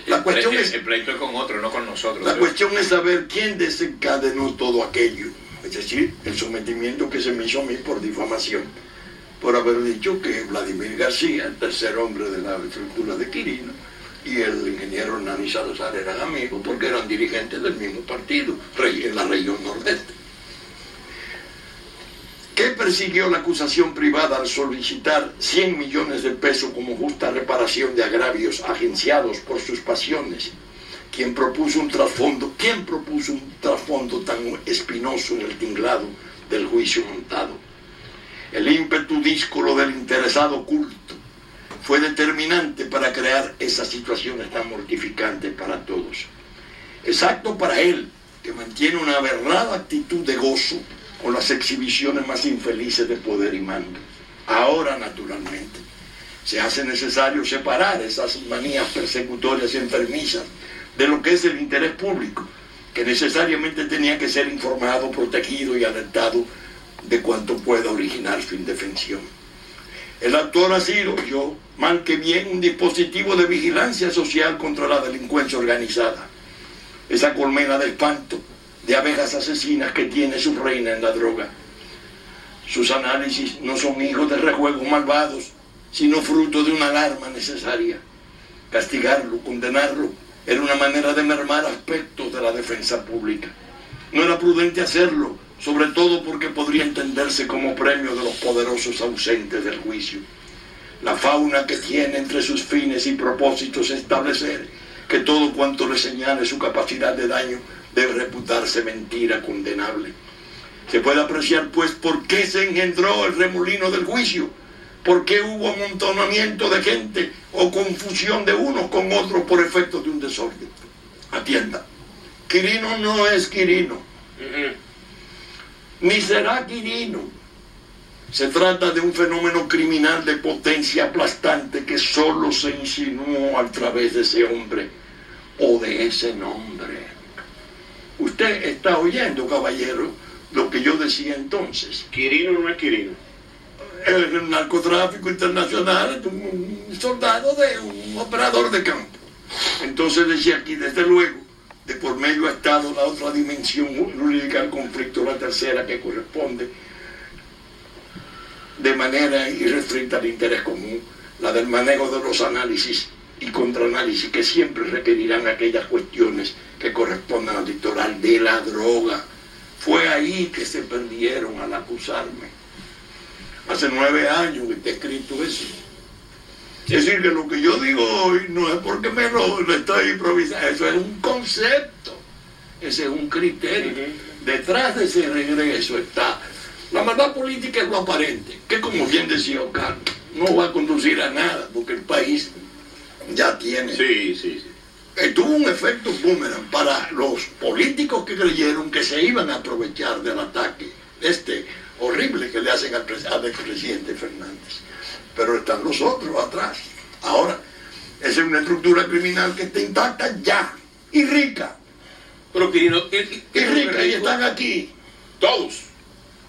La cuestión es, el pleito es con otro, no con nosotros. la cuestión es saber quién desencadenó todo aquello. Es decir, el sometimiento que se me hizo a mí por difamación, por haber dicho que Vladimir García, el tercer hombre de la estructura de Quirino, y el ingeniero Hernán Salazar eran amigos porque eran dirigentes del mismo partido en la región nordeste. ¿Qué persiguió la acusación privada al solicitar 100 millones de pesos como justa reparación de agravios agenciados por sus pasiones? ¿Quién propuso un trasfondo tan espinoso en el tinglado del juicio montado? El ímpetu díscolo del interesado culto fue determinante para crear esas situaciones tan mortificantes para todos. Exacto para él, que mantiene una aberrada actitud de gozo con las exhibiciones más infelices de poder y mando. Ahora, naturalmente, se hace necesario separar esas manías persecutorias y enfermizas de lo que es el interés público, que necesariamente tenía que ser informado, protegido y alertado de cuanto pueda originar su indefensión. El autor ha sido, yo, mal que bien, un dispositivo de vigilancia social contra la delincuencia organizada. Esa colmena de espanto, de abejas asesinas que tiene su reina en la droga. Sus análisis no son hijos de rejuegos malvados, sino fruto de una alarma necesaria. Castigarlo, condenarlo, era una manera de mermar aspectos de la defensa pública. No era prudente hacerlo, sobre todo porque podría entenderse como premio de los poderosos ausentes del juicio. La fauna que tiene entre sus fines y propósitos establecer que todo cuanto le señale su capacidad de daño debe reputarse mentira condenable. Se puede apreciar, pues, por qué se engendró el remolino del juicio, por qué hubo amontonamiento de gente o confusión de unos con otros por efecto de un desorden. Atienda, Quirino no es Quirino, ni será Quirino. Se trata de un fenómeno criminal de potencia aplastante que solo se insinuó a través de ese hombre o de ese nombre. Usted está oyendo, caballero, lo que yo decía entonces. Quirino no es Quirino. El narcotráfico internacional es un soldado de un operador de campo. Entonces decía aquí, desde luego, de por medio ha estado la otra dimensión jurídica del conflicto, la tercera, que corresponde de manera irrestricta al interés común, la del manejo de los análisis y contraanálisis que siempre requerirán aquellas cuestiones que correspondan al litoral de la droga. Fue ahí que se perdieron al acusarme. Hace 9 años que está escrito eso. Es decir, que lo que yo digo hoy no es porque me lo estoy improvisando, eso es un concepto, ese es un criterio. Detrás de ese regreso está la maldad política, es lo aparente, que como bien decía Oscar, no va a conducir a nada, porque el país ya tiene. Sí. Tuvo un efecto boomerang para los políticos que creyeron que se iban a aprovechar del ataque horrible que le hacen al expresidente Fernández. Pero están los otros atrás. Ahora, esa es una estructura criminal que está intacta ya, y rica. Pero Quirino, Y rica, y están aquí. Todos.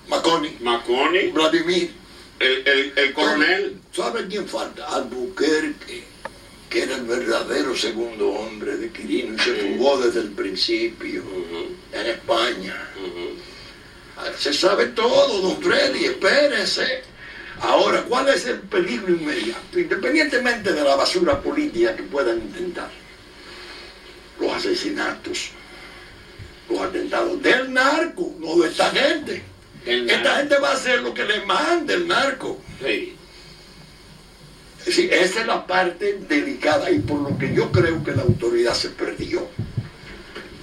Maconí, Vladimir, el coronel. ¿Sabe quién falta? Albuquerque, que era el verdadero segundo hombre de Quirino y se fugó desde el principio en España. Se sabe todo, don Freddy, espérese. Ahora, ¿cuál es el peligro inmediato? Independientemente de la basura política que puedan intentar, los asesinatos, los atentados del narco, no de esta gente. Esta gente va a hacer lo que le mande el narco. Sí. Es decir, esa es la parte delicada y por lo que yo creo que la autoridad se perdió.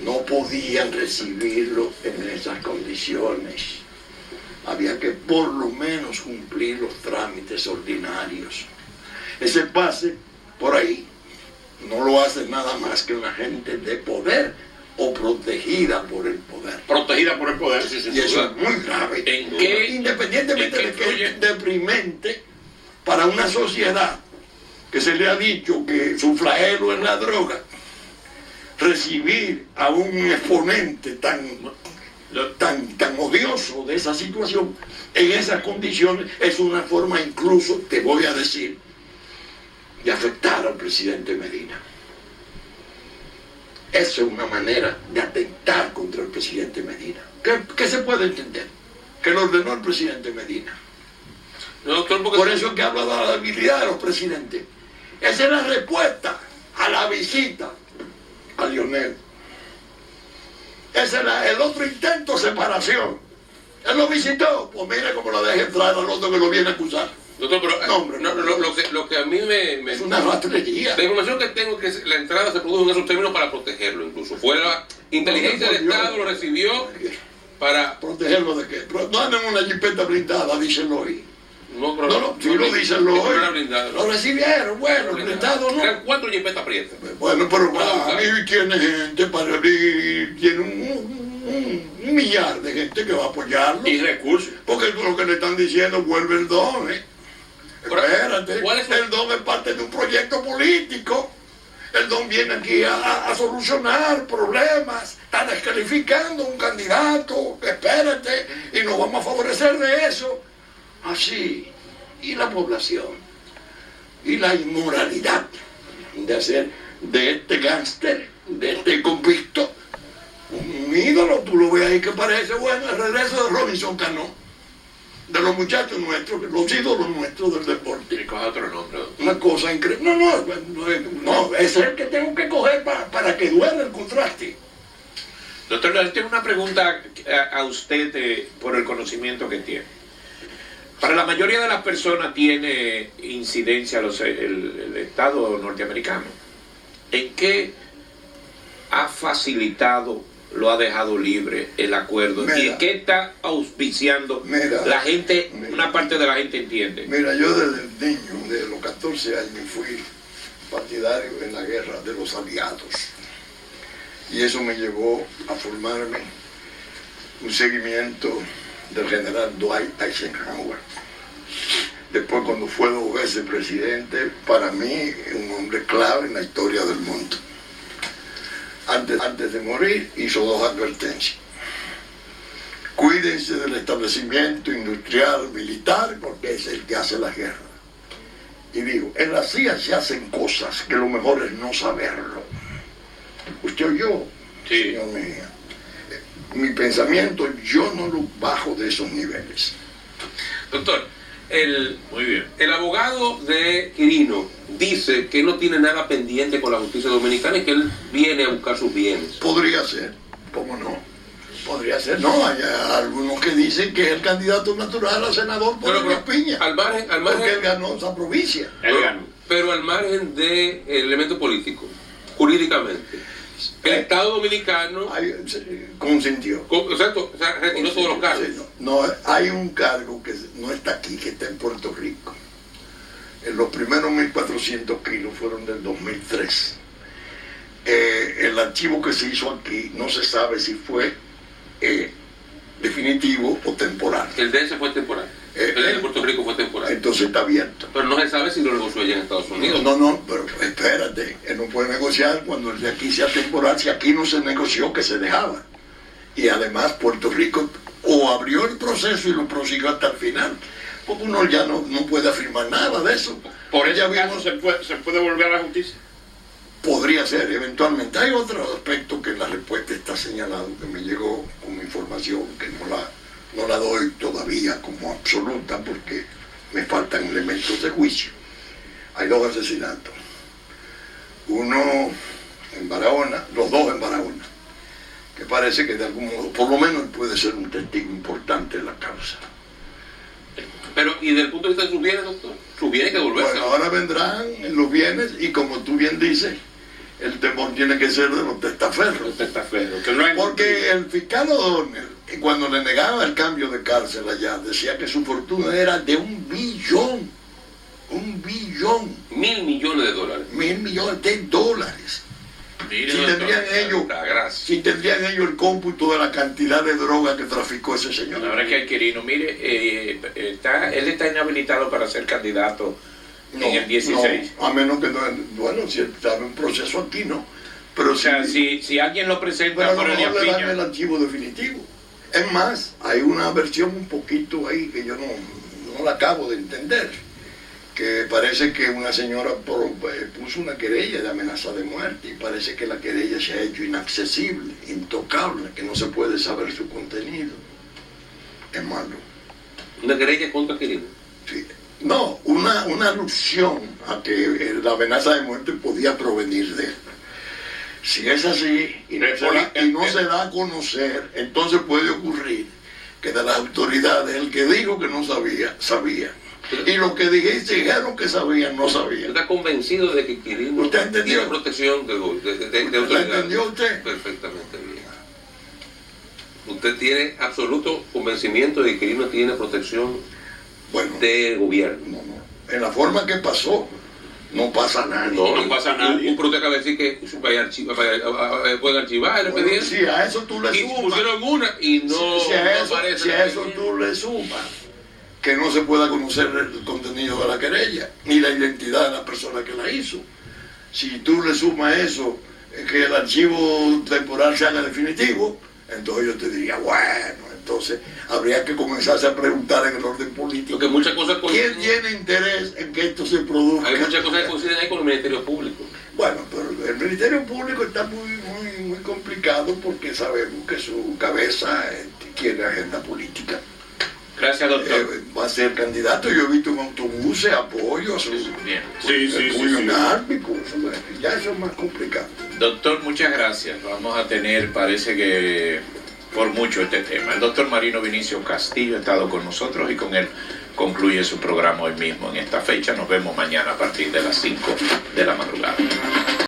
No podían recibirlo en esas condiciones. Había que por lo menos cumplir los trámites ordinarios. Ese pase por ahí no lo hace nada más que una gente de poder o protegida por el poder. Protegida por el poder, sí, Y eso es muy grave. Independientemente de que es deprimente para una sociedad que se le ha dicho que su flagelo es la droga, recibir a un exponente tan odioso de esa situación en esas condiciones es una forma incluso, te voy a decir, de afectar al presidente Medina. Eso es una manera de atentar contra el presidente Medina. ¿Qué se puede entender? Que lo ordenó el presidente Medina. No, doctor, porque Por eso es que habla de la debilidad de los presidentes. Esa es la respuesta a la visita a Lionel. Ese es el otro intento de separación. Él lo visitó, pues mira cómo lo deja entrar al otro que lo viene a acusar. doctor, pero No, hombre, lo que a mí me Es una rastrería. la información que tengo es que la entrada se produjo en esos términos para protegerlo, incluso fue la inteligencia del Estado, lo recibió para ¿Protegerlo de qué? No andan en una jipeta blindada, díselo hoy. no, No, sí lo dicen los hoy. Lo recibieron, bueno, el Estado no. Eran 4 jipetas prietas. Bueno, pero ahí tiene gente para tiene un millar de gente que va a apoyarlo. Y recursos. Porque lo que le están diciendo vuelve el don, Espérate, ¿cuál es el don es parte de un proyecto político. El don viene aquí a solucionar problemas, está descalificando un candidato, espérate, y nos vamos a favorecer de eso. Así, y la población, y la inmoralidad de hacer de este gángster, de este convicto, un ídolo. Tú lo ves ahí que parece, bueno, el regreso de Robinson Cano, de los muchachos nuestros, los ídolos nuestros del deporte. Y coge otro nombre. Una cosa increíble. No, ese es el que tengo que coger para que duele el contraste. Doctor, le tengo una pregunta a usted por el conocimiento que tiene. Para la mayoría de las personas tiene incidencia el Estado norteamericano. ¿En qué ha facilitado, lo ha dejado libre el acuerdo? Mira, ¿Y en qué está auspiciando la gente? Una parte de la gente entiende. Mira, yo desde niño, de los 14 años, fui partidario en la guerra de los aliados. Y eso me llevó a formarme un seguimiento del general Dwight Eisenhower. Después, cuando fue 2 veces presidente, para mí un hombre clave en la historia del mundo. Antes de morir, hizo 2 advertencias. Cuídense del establecimiento industrial militar, porque es el que hace la guerra. Y digo, en la CIA se hacen cosas que lo mejor es no saberlo. ¿Usted oyó? Sí. Señor Mejía. Mi pensamiento, yo no lo bajo de esos niveles. Doctor, Muy bien. el abogado de Quirino dice que no tiene nada pendiente con la justicia dominicana y que él viene a buscar sus bienes. Podría ser, ¿cómo no? Podría ser, no, hay algunos que dicen que es el candidato natural a senador por Pero, Piña, al margen, porque él ganó esa provincia. Él ganó. pero al margen de elemento político, jurídicamente, el Estado dominicano Consintió. exacto, o sea, retiró todos los cargos. Sí, no, hay un cargo que no está aquí, que está en Puerto Rico. En los primeros 1.400 kilos fueron del 2003. El archivo que se hizo aquí no se sabe si fue definitivo o temporal. El de ese fue temporal. El de Puerto Rico fue temporal. Entonces está abierto. Pero no se sabe si lo negoció allá en Estados Unidos. No, pero espérate, él no puede negociar cuando el de aquí sea temporal, si aquí no se negoció que se dejaba. Y además Puerto Rico o abrió el proceso y lo prosiguió hasta el final, porque uno ya no puede afirmar nada de eso, Por ese Ya caso vimos- se puede volver a la justicia. Podría ser, eventualmente. Hay otro aspecto que en la respuesta está señalado, que me llegó como información, que no la doy todavía como absoluta porque me faltan elementos de juicio. Hay 2 asesinatos. Uno en Barahona, los 2 en Barahona, que parece que de algún modo, por lo menos puede ser un testigo importante de la causa. Pero, ¿y desde el punto de vista de sus bienes, doctor? Sus bienes que devolverse. Bueno, ahora vendrán los bienes y como tú bien dices, el temor tiene que ser de los testaferros. Los testaferros, que no hay- Porque el fiscal O'Donnell, cuando le negaba el cambio de cárcel allá, decía que su fortuna era de $1 billón. $1 billón. $1.000 millones de dólares. $1.000 millones de dólares. Mire, Si doctor, tendrían ellos, La gracia. si tendrían ellos el cómputo de la cantidad de droga que traficó ese señor. la verdad es que Quirino, mire, él está inhabilitado para ser candidato en el 16. No, a menos que no, bueno, si está en un proceso aquí, no. Pero O sea, sí, si alguien lo presenta pero a por lo el mejor le dan el Piña, archivo definitivo. Es más, hay una versión un poquito ahí que yo no la acabo de entender, que parece que una señora puso una querella de amenaza de muerte y parece que la querella se ha hecho inaccesible, intocable, que no se puede saber su contenido. Es malo. Una querella contra Quirino. Sí. No, una alusión a que la amenaza de muerte podía provenir de él. Si es así y no se da a conocer, entonces puede ocurrir que de las autoridades el que dijo que no sabía, sabía. Y los que dijeron que sabían, no ¿Usted sabían. está convencido de que Quirino ¿Usted entendió? tiene protección de ¿La autoridad? entendió usted? Perfectamente bien. Usted tiene absoluto convencimiento de que Quirino tiene protección Bueno, de gobierno. no. En la forma que pasó, no pasa nada. No pasa nada. Un protesta que decir que pueden archivar el Bueno, expediente. si a eso tú le Y sumas. pusieron una y no, si a no eso, aparece si el a eso expediente. tú le sumas que no se pueda conocer el contenido de la querella ni la identidad de la persona que la hizo. Si tú le sumas eso, que el archivo temporal se haga definitivo, entonces yo te diría, bueno, entonces habría que comenzarse a preguntar en el orden político. Porque muchas cosas ¿Quién coinciden, tiene interés en que esto se produzca? hay muchas cosas que coinciden ahí con el Ministerio Público. Bueno, pero el Ministerio Público está muy complicado porque sabemos que su cabeza tiene agenda política. gracias, doctor. Va a ser candidato. Yo he visto en autobuses apoyo a su Bien. Sí. apoyo anárquico. Ya eso es más complicado. Doctor, muchas gracias. Vamos a tener, parece que por mucho este tema. El doctor Marino Vinicio Castillo ha estado con nosotros y con él concluye su programa hoy mismo en esta fecha. Nos vemos mañana a partir de las 5 de la madrugada.